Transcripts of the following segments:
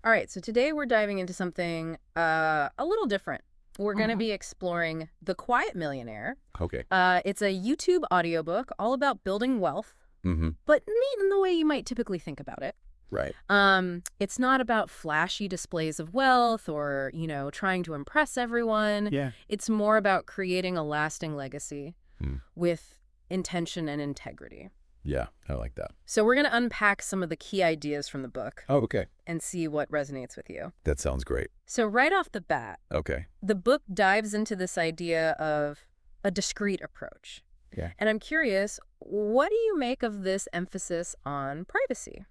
All right, so today we're diving into something a little different. We're going to be exploring The Quiet Millionaire. Okay. It's a YouTube audiobook all about building wealth, Mm-hmm. but neat in the way you might typically think about it. Right. It's not about flashy displays of wealth or, trying to impress everyone. Yeah. It's more about creating a lasting legacy Mm. with intention and integrity. Yeah, I like that. So we're going to unpack some of the key ideas from the book Oh, okay. and see what resonates with you. That sounds great. So right off the bat, Okay. the book dives into this idea of a discreet approach. Yeah. And I'm curious, what do you make of this emphasis on privacy?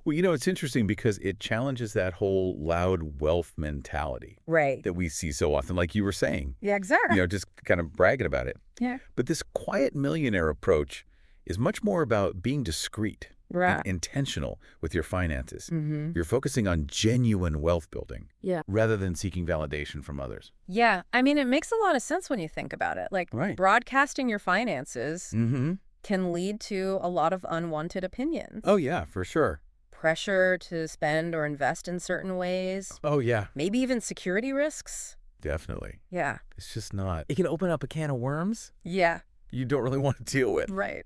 Well, it's interesting because it challenges that whole loud wealth mentality Right. that we see so often, like you were saying, Yeah, exactly. just kind of bragging about it. Yeah. But this quiet millionaire approach is much more about being discreet Right. and intentional with your finances. Mm-hmm. You're focusing on genuine wealth building Yeah. rather than seeking validation from others. Yeah. I mean, it makes a lot of sense when you think about it. Like, Right. broadcasting your finances Mm-hmm. can lead to a lot of unwanted opinions. Oh, yeah, for sure. Pressure to spend or invest in certain ways. Oh, yeah, Maybe even security risks. definitely. Yeah. It's just not. It can open up a can of worms. Yeah. You don't really want to deal with. Right.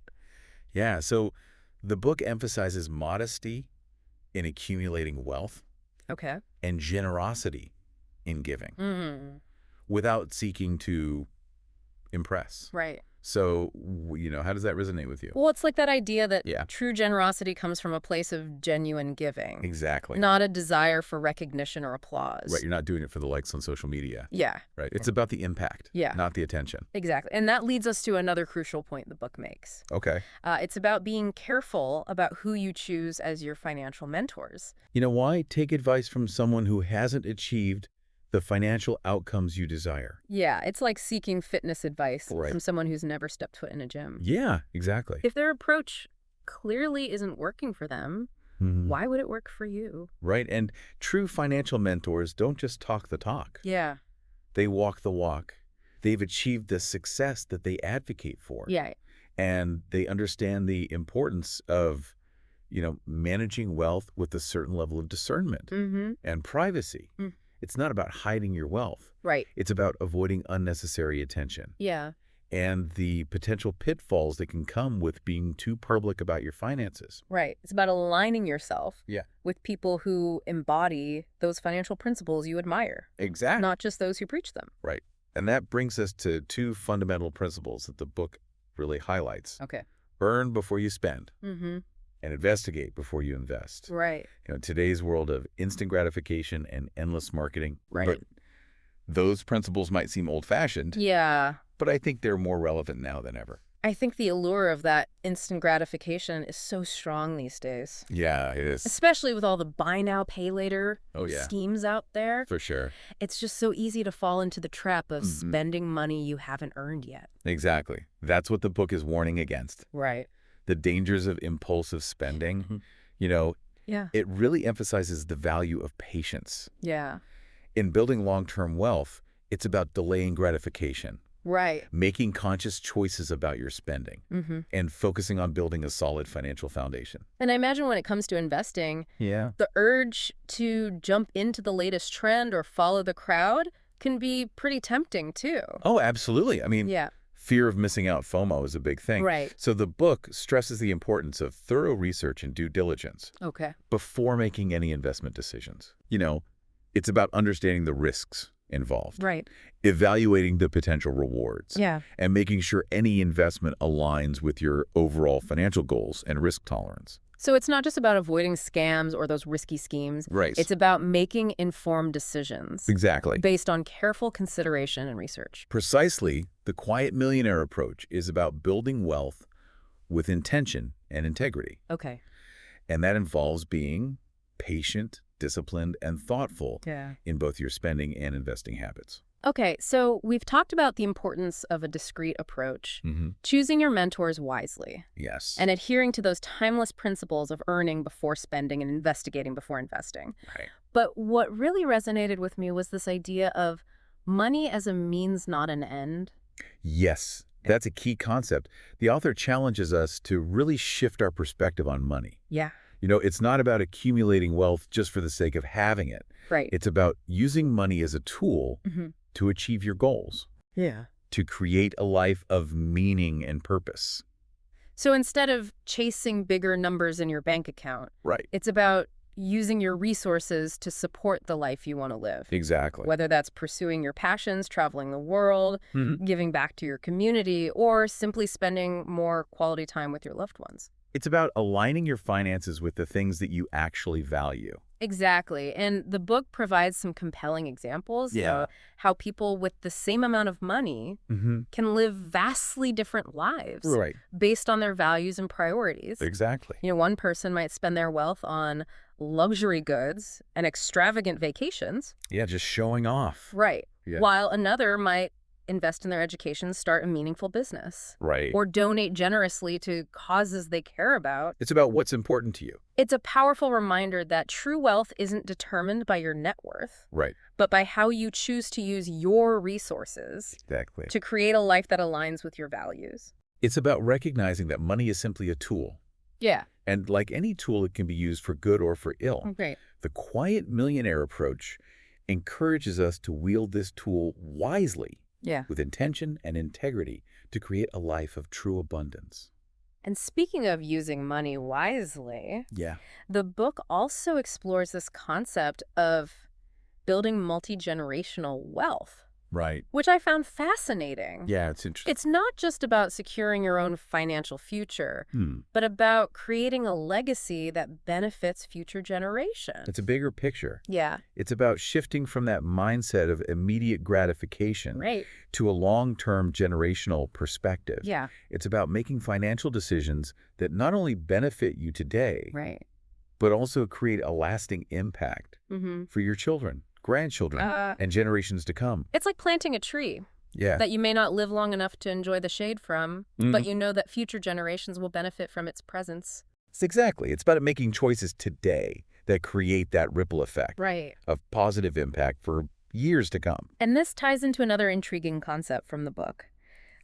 Yeah, so the book emphasizes modesty in accumulating wealth Okay. and generosity in giving Mm. without seeking to impress. Right. So, how does that resonate with you? Well, it's like that idea that Yeah. true generosity comes from a place of genuine giving, Exactly. not a desire for recognition or applause. Right, you're not doing it for the likes on social media. Yeah, Right, it's about the impact, Yeah. not the attention. exactly. And that leads us to another crucial point the book makes. Okay. It's about being careful about who you choose as your financial mentors. You know why? Take advice from someone who hasn't achieved the financial outcomes you desire. Yeah, it's like seeking fitness advice Right. from someone who's never stepped foot in a gym. Yeah, exactly. If their approach clearly isn't working for them, Mhm. why would it work for you? Right, and true financial mentors don't just talk the talk. Yeah, They walk the walk. They've achieved the success that they advocate for. yeah, And they understand the importance of, managing wealth with a certain level of discernment mm-hmm. and privacy. Mm. It's not about hiding your wealth. Right, It's about avoiding unnecessary attention yeah. and the potential pitfalls that can come with being too public about your finances. Right. It's about aligning yourself Yeah. with people who embody those financial principles you admire, Exactly. not just those who preach them. Right. And that brings us to two fundamental principles that the book really highlights. Okay. Earn before you spend Mm-hmm. and investigate before you invest. Right. Today's world of instant gratification and endless marketing. Right. But those principles might seem old-fashioned, Yeah. but I think they're more relevant now than ever. I think the allure of that instant gratification is so strong these days, Yeah, it is. especially with all the buy now, pay later Oh, yeah. schemes out there. For sure. It's just so easy to fall into the trap of Mhm. spending money you haven't earned yet. Exactly. That's what the book is warning against. Right. The dangers of impulsive spending. Mhm. Yeah. It really emphasizes the value of patience. Yeah. In building long-term wealth, it's about delaying gratification, Right. making conscious choices about your spending, Mm-hmm. and focusing on building a solid financial foundation. And I imagine when it comes to investing, Yeah. the urge to jump into the latest trend or follow the crowd can be pretty tempting too. Oh, absolutely. I mean, Yeah. fear of missing out, FOMO, is a big thing. Right. So the book stresses the importance of thorough research and due diligence Okay. before making any investment decisions. It's about understanding the risks involved, Right. evaluating the potential rewards, Yeah. and making sure any investment aligns with your overall financial goals and risk tolerance. So it's not just about avoiding scams or those risky schemes. Right. It's about making informed decisions Exactly. based on careful consideration and research. Precisely, the quiet millionaire approach is about building wealth with intention and integrity. Okay. And that involves being patient, disciplined, and thoughtful Yeah. in both your spending and investing habits. Okay, so we've talked about the importance of a discreet approach, Mm-hmm. choosing your mentors wisely, Yes. and adhering to those timeless principles of earning before spending and investigating before investing. Right. But what really resonated with me was this idea of money as a means, not an end. Yes, that's a key concept. The author challenges us to really shift our perspective on money. Yeah. It's not about accumulating wealth just for the sake of having it. Right. It's about using money as a tool to achieve your goals, Yeah. to create a life of meaning and purpose. So instead of chasing bigger numbers in your bank account, Right. it's about using your resources to support the life you want to live. Exactly. Whether that's pursuing your passions, traveling the world, giving back to your community, or simply spending more quality time with your loved ones. It's about aligning your finances with the things that you actually value. Exactly. And the book provides some compelling examples Yeah. of how people with the same amount of money can live vastly different lives Right. based on their values and priorities. Exactly. One person might spend their wealth on luxury goods and extravagant vacations. Yeah, just showing off. Right. Yeah. While another might invest in their education, start a meaningful business. Right. Or donate generously to causes they care about. It's about what's important to you. It's a powerful reminder that true wealth isn't determined by your net worth, Right. but by how you choose to use your resources Exactly. to create a life that aligns with your values. It's about recognizing that money is simply a tool. Yeah. And like any tool, it can be used for good or for ill. Great. The quiet millionaire approach encourages us to wield this tool wisely, Yeah. with intention and integrity, to create a life of true abundance. And speaking of using money wisely, Yeah. the book also explores this concept of building multi-generational wealth, Right. which I found fascinating. Yeah, it's interesting. It's not just about securing your own financial future, but about creating a legacy that benefits future generations. It's a bigger picture. Yeah. It's about shifting from that mindset of immediate gratification Right. to a long-term generational perspective. Yeah. It's about making financial decisions that not only benefit you today, Right. but also create a lasting impact for your children, grandchildren, and generations to come. It's like planting a tree Yeah. that you may not live long enough to enjoy the shade from, but you know that future generations will benefit from its presence. Exactly. It's about making choices today that create that ripple effect Right. of positive impact for years to come. And this ties into another intriguing concept from the book.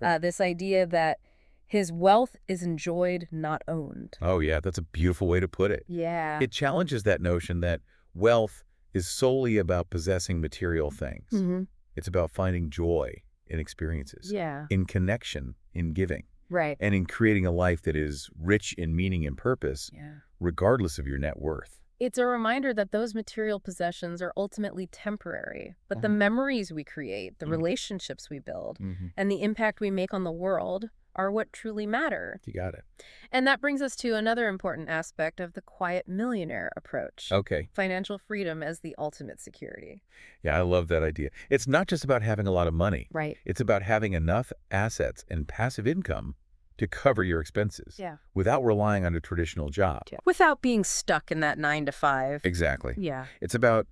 This idea that his wealth is enjoyed, not owned. Oh, yeah. That's a beautiful way to put it. Yeah. It challenges that notion that wealth is solely about possessing material things. It's about finding joy in experiences, Yeah. in connection, in giving, Right. and in creating a life that is rich in meaning and purpose, Yeah. regardless of your net worth. It's a reminder that those material possessions are ultimately temporary, but the memories we create, the relationships we build, and the impact we make on the world are what truly matter. You got it. And that brings us to another important aspect of the quiet millionaire approach. Okay. Financial freedom as the ultimate security. Yeah, I love that idea. It's not just about having a lot of money. Right. It's about having enough assets and passive income to cover your expenses without relying on a traditional job. Without being stuck in that 9 to 5. Exactly. Yeah. It's about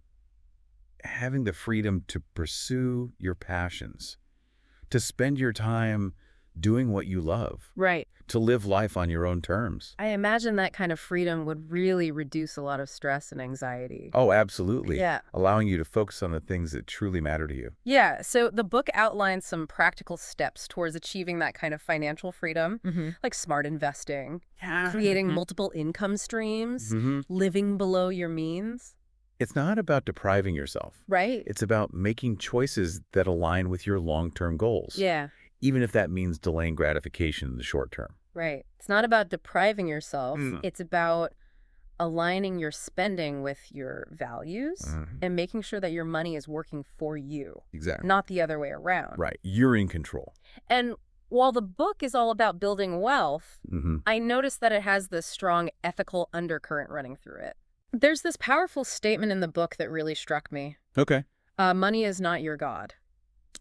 having the freedom to pursue your passions, to spend your time doing what you love, Right. to live life on your own terms. I imagine that kind of freedom would really reduce a lot of stress and anxiety. Oh, absolutely. Yeah. Allowing you to focus on the things that truly matter to you. Yeah, so the book outlines some practical steps towards achieving that kind of financial freedom, like smart investing, creating multiple income streams, living below your means. It's not about depriving yourself. Right. It's about making choices that align with your long-term goals. Yeah. Even if that means delaying gratification in the short term. Right. It's not about depriving yourself. It's about aligning your spending with your values and making sure that your money is working for you. Exactly. Not the other way around. Right. You're in control. And while the book is all about building wealth, I noticed that it has this strong ethical undercurrent running through it. There's this powerful statement in the book that really struck me. Okay. Money is not your God.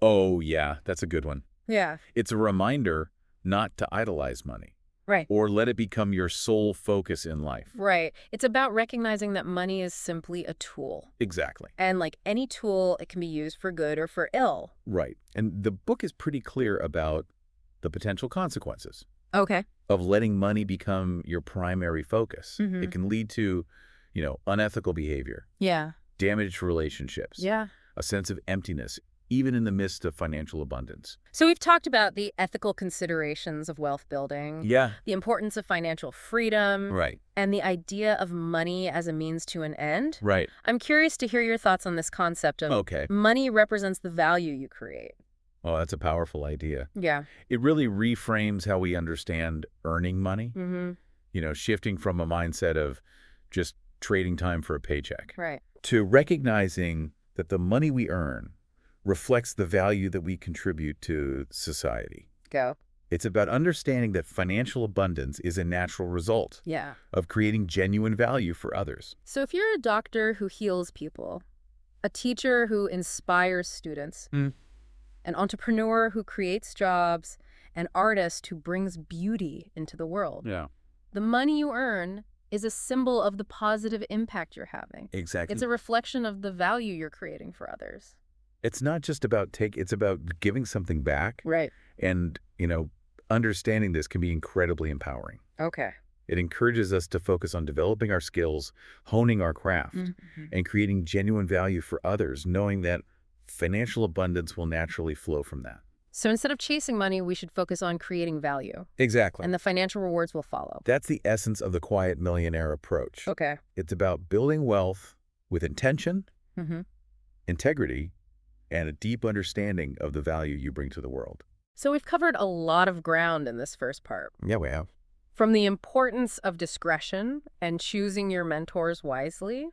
Oh, yeah. That's a good one. Yeah. It's a reminder not to idolize money. Right. Or let it become your sole focus in life. Right. It's about recognizing that money is simply a tool. Exactly. And like any tool, it can be used for good or for ill. Right. And the book is pretty clear about the potential consequences Okay. of letting money become your primary focus. It can lead to, unethical behavior, Yeah. damaged relationships, Yeah. a sense of emptiness, even in the midst of financial abundance. So we've talked about the ethical considerations of wealth building, Yeah. the importance of financial freedom, Right. and the idea of money as a means to an end. Right. I'm curious to hear your thoughts on this concept of Okay. money represents the value you create. Oh, that's a powerful idea. Yeah. It really reframes how we understand earning money, shifting from a mindset of just trading time for a paycheck Right. to recognizing that the money we earn reflects the value that we contribute to society. Go. It's about understanding that financial abundance is a natural result Yeah. of creating genuine value for others. So if you're a doctor who heals people, a teacher who inspires students, an entrepreneur who creates jobs, an artist who brings beauty into the world, Yeah. the money you earn is a symbol of the positive impact you're having. Exactly. It's a reflection of the value you're creating for others. It's not just about it's about giving something back. Right. And, understanding this can be incredibly empowering. Okay. It encourages us to focus on developing our skills, honing our craft, and creating genuine value for others, knowing that financial abundance will naturally flow from that. So instead of chasing money, we should focus on creating value. Exactly. And the financial rewards will follow. That's the essence of the quiet millionaire approach. Okay. It's about building wealth with intention, integrity, and a deep understanding of the value you bring to the world. So we've covered a lot of ground in this first part. Yeah, we have. From the importance of discretion and choosing your mentors wisely,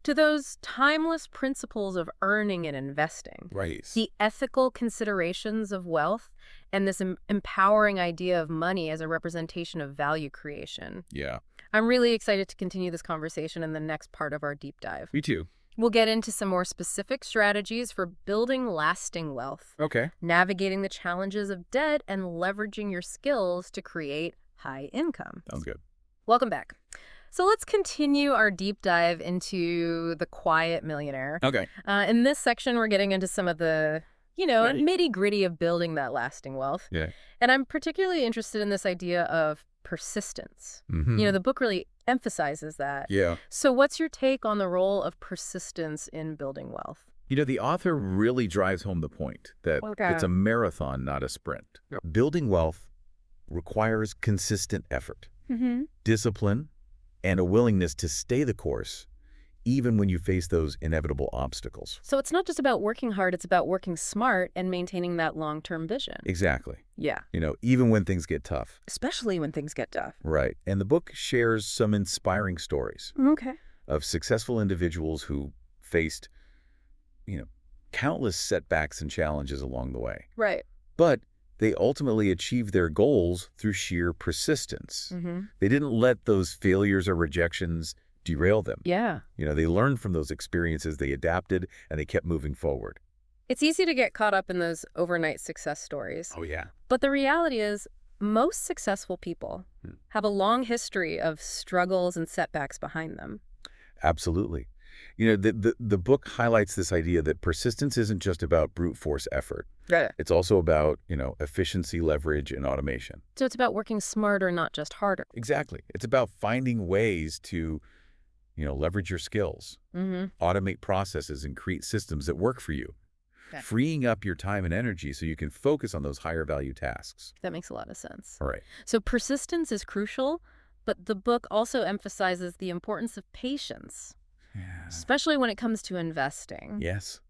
to those timeless principles of earning and investing. Right. The ethical considerations of wealth and this empowering idea of money as a representation of value creation. Yeah. I'm really excited to continue this conversation in the next part of our deep dive. Me too. We'll get into some more specific strategies for building lasting wealth, Okay. navigating the challenges of debt, and leveraging your skills to create high income. Sounds good. Welcome back. So let's continue our deep dive into the quiet millionaire. Okay. In this section, we're getting into some of the, Right. nitty-gritty of building that lasting wealth. Yeah. And I'm particularly interested in this idea of persistence. The book really emphasizes that. Yeah. So what's your take on the role of persistence in building wealth? The author really drives home the point that Okay. it's a marathon, not a sprint. Building wealth requires consistent effort, discipline, and a willingness to stay the course, even when you face those inevitable obstacles. So it's not just about working hard, it's about working smart and maintaining that long-term vision. Exactly. Yeah. Even when things get tough. Especially when things get tough. Right. And the book shares some inspiring stories Okay. of successful individuals who faced, countless setbacks and challenges along the way. Right. But they ultimately achieved their goals through sheer persistence. They didn't let those failures or rejections derail them. Yeah. They learned from those experiences, they adapted, and they kept moving forward. It's easy to get caught up in those overnight success stories. Oh, yeah. But the reality is, most successful people have a long history of struggles and setbacks behind them. Absolutely. The book highlights this idea that persistence isn't just about brute force effort. Right. It's also about, efficiency, leverage, and automation. So it's about working smarter, not just harder. Exactly. It's about finding ways to, leverage your skills, automate processes, and create systems that work for you, freeing up your time and energy so you can focus on those higher value tasks. That makes a lot of sense. All right. So persistence is crucial, but the book also emphasizes the importance of patience, especially when it comes to investing. Yes.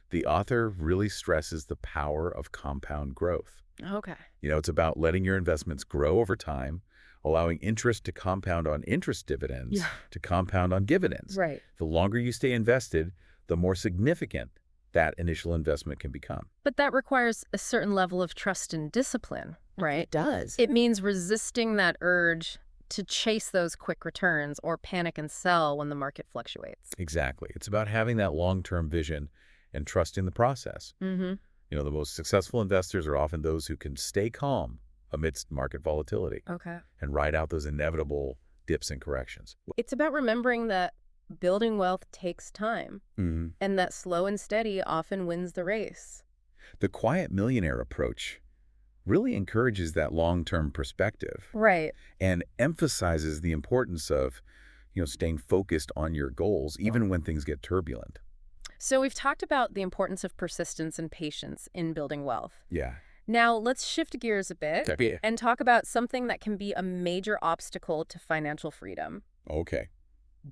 The author really stresses the power of compound growth. Okay. It's about letting your investments grow over time, allowing interest to compound on interest dividends, to compound on dividends. Right. The longer you stay invested, the more significant that initial investment can become. But that requires a certain level of trust and discipline, right? It does. It means resisting that urge to chase those quick returns or panic and sell when the market fluctuates. Exactly. It's about having that long-term vision and trusting the process. The most successful investors are often those who can stay calm amidst market volatility and ride out those inevitable dips and corrections. It's about remembering that building wealth takes time and that slow and steady often wins the race. The quiet millionaire approach really encourages that long-term perspective. Right. And emphasizes the importance of, staying focused on your goals, even when things get turbulent. So we've talked about the importance of persistence and patience in building wealth. Yeah. Now let's shift gears a bit and talk about something that can be a major obstacle to financial freedom. Okay.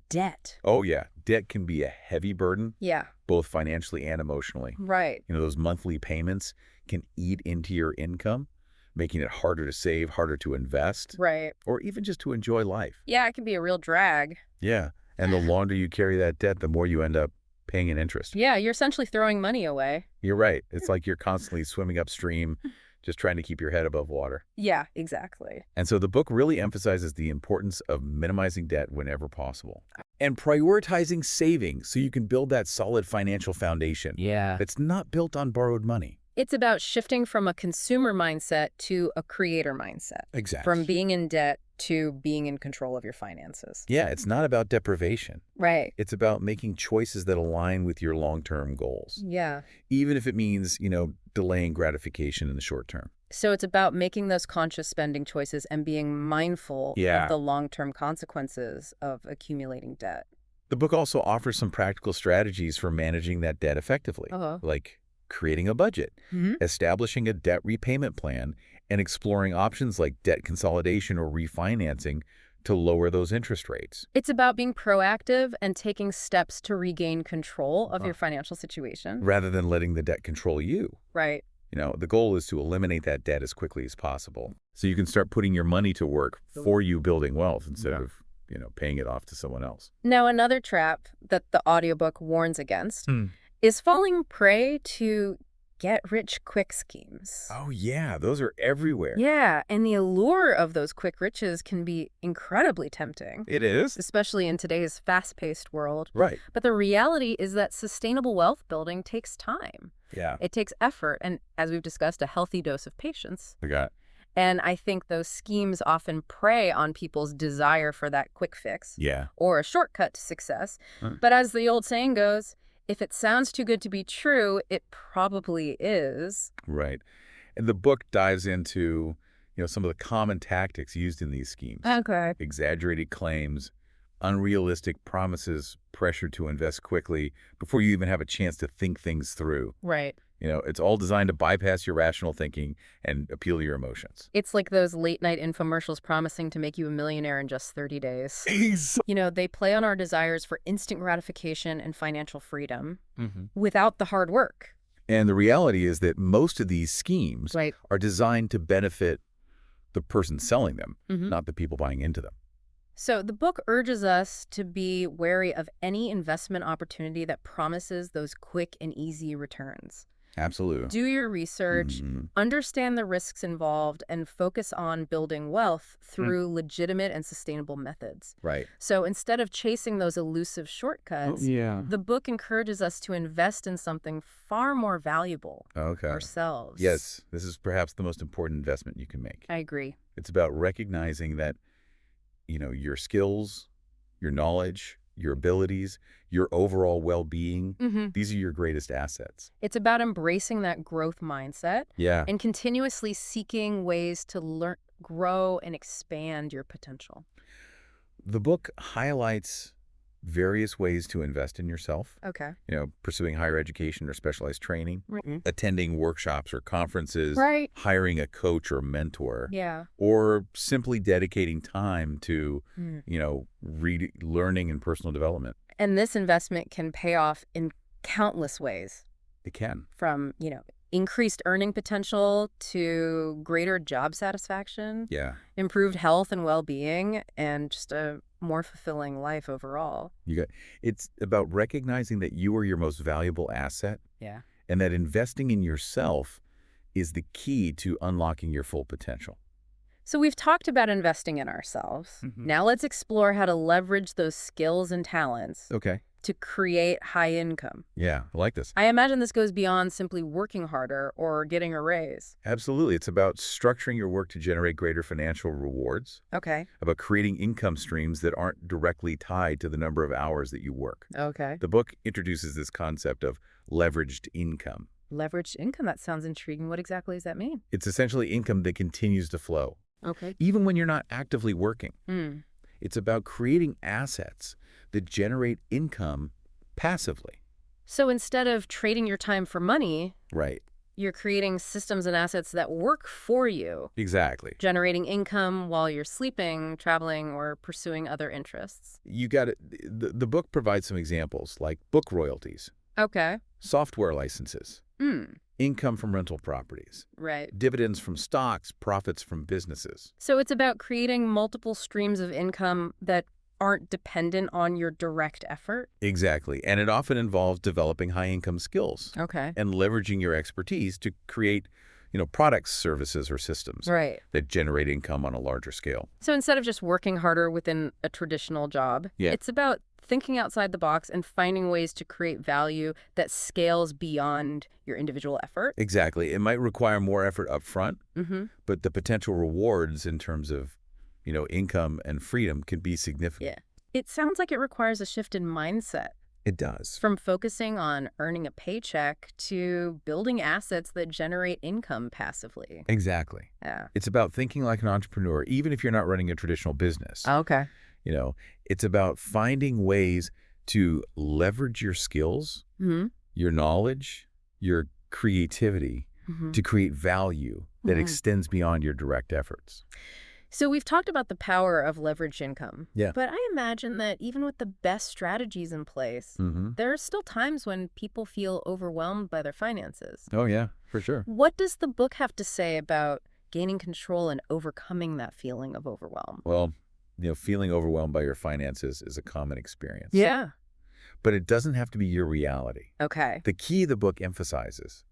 Debt. Oh, yeah. Debt can be a heavy burden. Yeah. Both financially and emotionally. Right. Those monthly payments can eat into your income, making it harder to save, harder to invest. Right. Or even just to enjoy life. Yeah, it can be a real drag. Yeah. And the longer you carry that debt, the more you end up paying in interest. Yeah, you're essentially throwing money away. You're right. It's like you're constantly swimming upstream, just trying to keep your head above water. Yeah, exactly. And so the book really emphasizes the importance of minimizing debt whenever possible and prioritizing saving so you can build that solid financial foundation. Yeah. That's not built on borrowed money. It's about shifting from a consumer mindset to a creator mindset. Exactly. From being in debt to being in control of your finances. Yeah, it's not about deprivation. Right. It's about making choices that align with your long-term goals. Yeah. Even if it means, delaying gratification in the short term. So it's about making those conscious spending choices and being mindful of the long-term consequences of accumulating debt. The book also offers some practical strategies for managing that debt effectively, like creating a budget, establishing a debt repayment plan, and exploring options like debt consolidation or refinancing to lower those interest rates. It's about being proactive and taking steps to regain control of your financial situation. Rather than letting the debt control you. Right. The goal is to eliminate that debt as quickly as possible. So you can start putting your money to work for you building wealth instead of, paying it off to someone else. Now, another trap that the audiobook warns against is falling prey to get-rich-quick schemes. Oh, yeah. Those are everywhere. Yeah, and the allure of those quick riches can be incredibly tempting. It is? Especially in today's fast-paced world. Right. But the reality is that sustainable wealth building takes time. Yeah. It takes effort and, as we've discussed, a healthy dose of patience. I got it. And I think those schemes often prey on people's desire for that quick fix. Yeah. Or a shortcut to success. But as the old saying goes, if it sounds too good to be true, it probably is. Right. And the book dives into, some of the common tactics used in these schemes. Okay. Exaggerated claims, unrealistic promises, pressure to invest quickly before you even have a chance to think things through. Right. It's all designed to bypass your rational thinking and appeal to your emotions. It's like those late-night infomercials promising to make you a millionaire in just 30 days. They play on our desires for instant gratification and financial freedom without the hard work. And the reality is that most of these schemes are designed to benefit the person selling them, not the people buying into them. So the book urges us to be wary of any investment opportunity that promises those quick and easy returns. Absolutely. Do your research, understand the risks involved, and focus on building wealth through legitimate and sustainable methods. Right. So instead of chasing those elusive shortcuts, the book encourages us to invest in something far more valuable ourselves. Yes, this is perhaps the most important investment you can make. I agree. It's about recognizing that, your skills, your knowledge, your abilities, your overall well-being, these are your greatest assets. It's about embracing that growth mindset Yeah. and continuously seeking ways to learn, grow, and expand your potential. The book highlights various ways to invest in yourself. Okay. Pursuing higher education or specialized training, Right. attending workshops or conferences, Right. hiring a coach or mentor, Yeah. or simply dedicating time to, learning and personal development. And this investment can pay off in countless ways. It can. From, increased earning potential to greater job satisfaction, improved health and well-being, and just a more fulfilling life overall. It's about recognizing that you are your most valuable asset. Yeah. And that investing in yourself is the key to unlocking your full potential. So we've talked about investing in ourselves. Now let's explore how to leverage those skills and talents to create high income. Yeah, I like this. I imagine this goes beyond simply working harder or getting a raise. Absolutely. It's about structuring your work to generate greater financial rewards. Okay. About creating income streams that aren't directly tied to the number of hours that you work. Okay. The book introduces this concept of leveraged income. Leveraged income? That sounds intriguing. What exactly does that mean? It's essentially income that continues to flow. Okay. Even when you're not actively working. It's about creating assets that generate income passively. So instead of trading your time for money, Right. you're creating systems and assets that work for you, Exactly. generating income while you're sleeping, traveling, or pursuing other interests. You got it. The book provides some examples like book royalties, Okay. software licenses, income from rental properties, Right. dividends from stocks, profits from businesses. So it's about creating multiple streams of income that aren't dependent on your direct effort? Exactly. And it often involves developing high-income skills. Okay. And leveraging your expertise to create, products, services, or systems that generate income on a larger scale. So instead of just working harder within a traditional job, it's about thinking outside the box and finding ways to create value that scales beyond your individual effort. Exactly. It might require more effort up front, but the potential rewards in terms of income and freedom can be significant. It sounds like it requires a shift in mindset. It does. From focusing on earning a paycheck to building assets that generate income passively. Exactly. Yeah. It's about thinking like an entrepreneur, even if you're not running a traditional business. Okay. It's about finding ways to leverage your skills, your knowledge, your creativity to create value that extends beyond your direct efforts. So we've talked about the power of leveraged income. Yeah. But I imagine that even with the best strategies in place, there are still times when people feel overwhelmed by their finances. Oh, yeah, for sure. What does the book have to say about gaining control and overcoming that feeling of overwhelm? Well, feeling overwhelmed by your finances is a common experience. Yeah. But it doesn't have to be your reality. Okay. The key the book emphasizes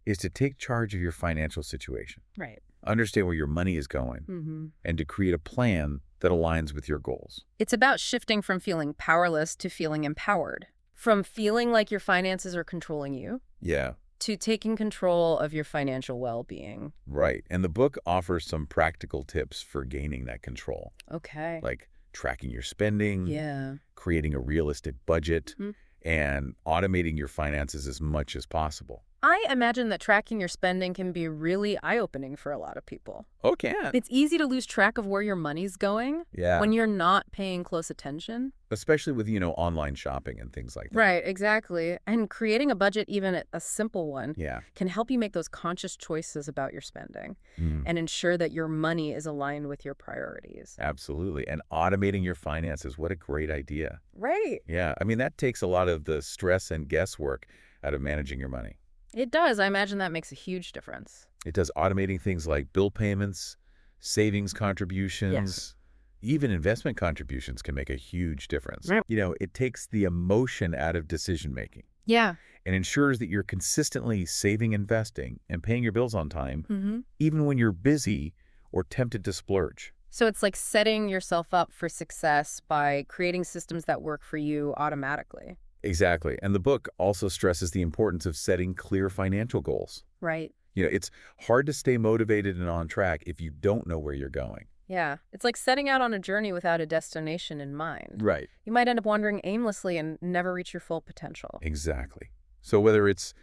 is to take charge of your financial situation. Right. Understand where your money is going, and to create a plan that aligns with your goals. It's about shifting from feeling powerless to feeling empowered. From feeling like your finances are controlling you. Yeah. To taking control of your financial well-being. Right. And the book offers some practical tips for gaining that control. Okay. Like tracking your spending. Yeah. Creating a realistic budget. And automating your finances as much as possible. I imagine that tracking your spending can be really eye-opening for a lot of people. Oh, can. It's easy to lose track of where your money's going when you're not paying close attention. Especially with, online shopping and things like that. Right, exactly. And creating a budget, even a simple one, can help you make those conscious choices about your spending and ensure that your money is aligned with your priorities. Absolutely. And automating your finances, what a great idea. Right. Yeah. I mean, that takes a lot of the stress and guesswork out of managing your money. It does. I imagine that makes a huge difference. It does. Automating things like bill payments, savings contributions, even investment contributions can make a huge difference. Right. It takes the emotion out of decision-making. Yeah. And ensures that you're consistently saving, investing, and paying your bills on time, even when you're busy or tempted to splurge. So it's like setting yourself up for success by creating systems that work for you automatically. Exactly. And the book also stresses the importance of setting clear financial goals. Right. It's hard to stay motivated and on track if you don't know where you're going. Yeah. It's like setting out on a journey without a destination in mind. Right. You might end up wandering aimlessly and never reach your full potential. Exactly. So whether it's,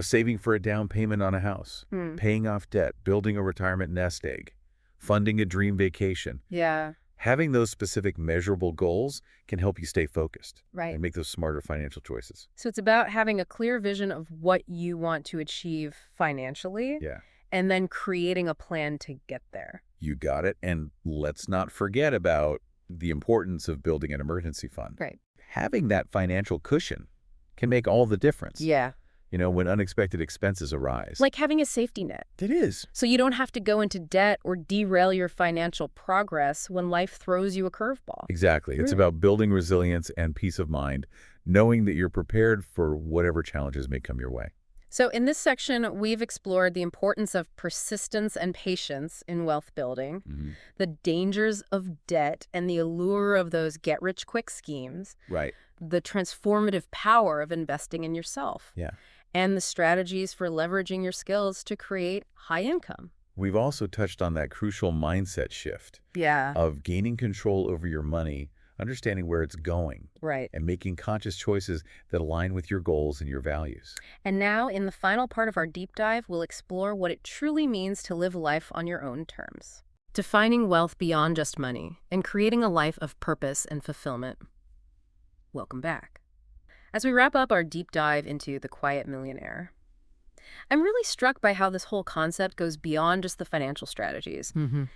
saving for a down payment on a house, paying off debt, building a retirement nest egg, funding a dream vacation. Yeah. Having those specific measurable goals can help you stay focused and make those smarter financial choices. So it's about having a clear vision of what you want to achieve financially and then creating a plan to get there. You got it. And let's not forget about the importance of building an emergency fund. Right. Having that financial cushion can make all the difference. Yeah. When unexpected expenses arise. Like having a safety net. It is. So you don't have to go into debt or derail your financial progress when life throws you a curveball. Exactly. It's about building resilience and peace of mind, knowing that you're prepared for whatever challenges may come your way. So in this section, we've explored the importance of persistence and patience in wealth building, the dangers of debt and the allure of those get-rich-quick schemes, the transformative power of investing in yourself. And the strategies for leveraging your skills to create high income. We've also touched on that crucial mindset shift of gaining control over your money, understanding where it's going, and making conscious choices that align with your goals and your values. And now, in the final part of our deep dive, we'll explore what it truly means to live life on your own terms. Defining wealth beyond just money and creating a life of purpose and fulfillment. Welcome back. As we wrap up our deep dive into The Quiet Millionaire, I'm really struck by how this whole concept goes beyond just the financial strategies.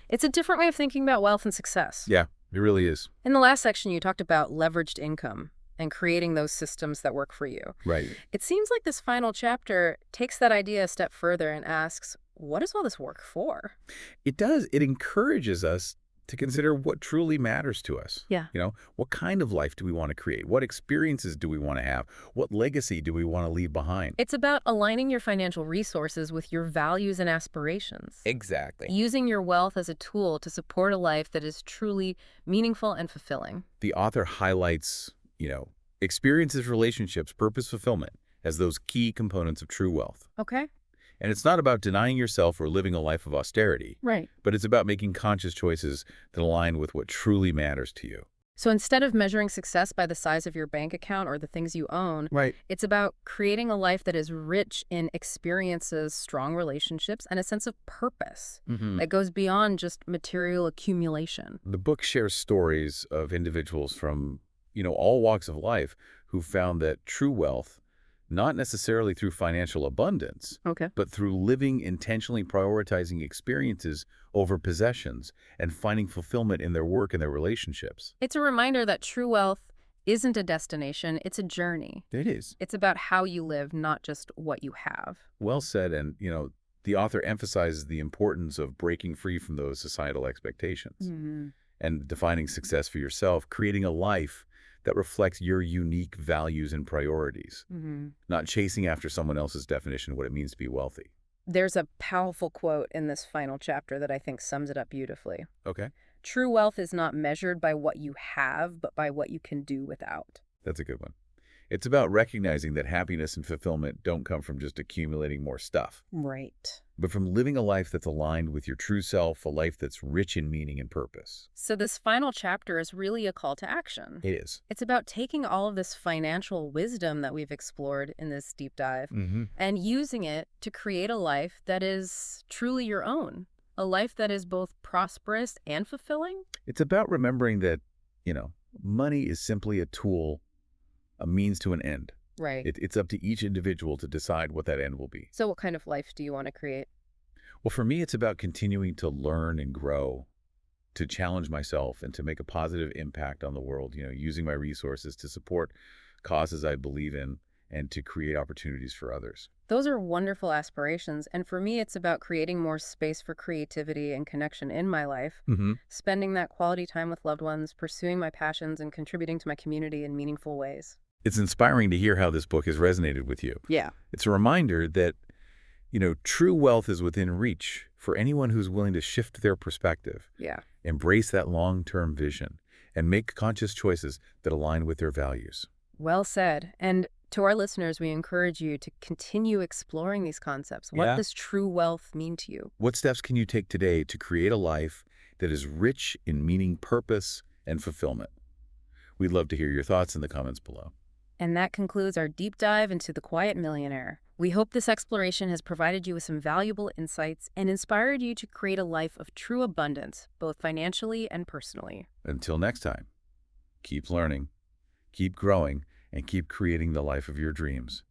It's a different way of thinking about wealth and success. Yeah, it really is. In the last section, you talked about leveraged income and creating those systems that work for you. Right. It seems like this final chapter takes that idea a step further and asks, what does all this work for? It does. It encourages us to consider what truly matters to us. Yeah. What kind of life do we want to create? What experiences do we want to have? What legacy do we want to leave behind? It's about aligning your financial resources with your values and aspirations. Exactly. Using your wealth as a tool to support a life that is truly meaningful and fulfilling. The author highlights, experiences, relationships, purpose, fulfillment as those key components of true wealth. Okay. And it's not about denying yourself or living a life of austerity. Right. But it's about making conscious choices that align with what truly matters to you. So instead of measuring success by the size of your bank account or the things you own, it's about creating a life that is rich in experiences, strong relationships, and a sense of purpose that goes beyond just material accumulation. The book shares stories of individuals from, all walks of life who found that true wealth, not necessarily through financial abundance, but through living intentionally prioritizing experiences over possessions and finding fulfillment in their work and their relationships. It's a reminder that true wealth isn't a destination, it's a journey. It is. It's about how you live, not just what you have. Well said, and, the author emphasizes the importance of breaking free from those societal expectations and defining success for yourself, creating a life that reflects your unique values and priorities, not chasing after someone else's definition of what it means to be wealthy. There's a powerful quote in this final chapter that I think sums it up beautifully. Okay. True wealth is not measured by what you have, but by what you can do without. That's a good one. It's about recognizing that happiness and fulfillment don't come from just accumulating more stuff. Right. But from living a life that's aligned with your true self, a life that's rich in meaning and purpose. So this final chapter is really a call to action. It is. It's about taking all of this financial wisdom that we've explored in this deep dive and using it to create a life that is truly your own. A life that is both prosperous and fulfilling. It's about remembering that, money is simply a tool, a means to an end. Right. It's up to each individual to decide what that end will be. So what kind of life do you want to create? Well, for me, it's about continuing to learn and grow, to challenge myself and to make a positive impact on the world, using my resources to support causes I believe in and to create opportunities for others. Those are wonderful aspirations. And for me, it's about creating more space for creativity and connection in my life, spending that quality time with loved ones, pursuing my passions, and contributing to my community in meaningful ways. It's inspiring to hear how this book has resonated with you. Yeah. It's a reminder that, true wealth is within reach for anyone who's willing to shift their perspective. Yeah. Embrace that long-term vision and make conscious choices that align with their values. Well said. And to our listeners, we encourage you to continue exploring these concepts. What does true wealth mean to you? What steps can you take today to create a life that is rich in meaning, purpose, and fulfillment? We'd love to hear your thoughts in the comments below. And that concludes our deep dive into The Quiet Millionaire. We hope this exploration has provided you with some valuable insights and inspired you to create a life of true abundance, both financially and personally. Until next time, keep learning, keep growing, and keep creating the life of your dreams.